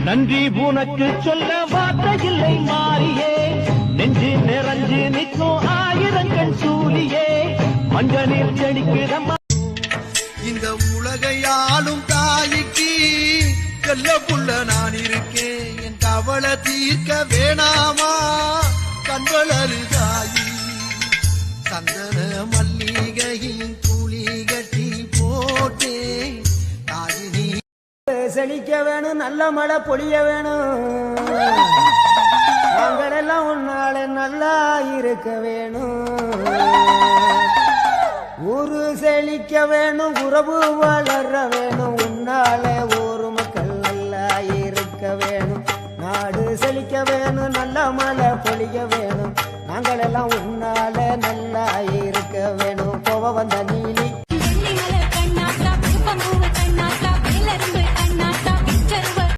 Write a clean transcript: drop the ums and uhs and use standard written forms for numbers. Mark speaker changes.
Speaker 1: நன்றி உனக்கு சொல்ல வார்த்தை இல்லை மாறியே நெஞ்சு நிறைஞ்சு நிற்கும் ஆயிரங்கள் சூரியே மஞ்சளில் செடிக்குதம்மா
Speaker 2: இந்த உலகையாளும் தாய்க்கு செல்ல புள்ள நான் இருக்கேன் என் கவலை தீர்க்க வேணாமா கண்வளரு தாயி சந்தன மல்லிகையின் துளி கட்டி போட்டேன் தாயினி
Speaker 3: செழிக்க வேணும் நல்ல மழை பொழிய வேணும் நாங்களெல்லாம் உன்னால நல்லா இருக்க வேணும் ஊரு செழிக்க வேணும் உறவு வளர வேணும் உன்னால ஊரு மக்கள் நல்லா இருக்க வேணும் நாடு செழிக்க வேணும் நல்ல மழை பொழிய வேணும் நாங்களெல்லாம் உன்னால நல்லா இருக்க வேணும் கோவ வந்த நீ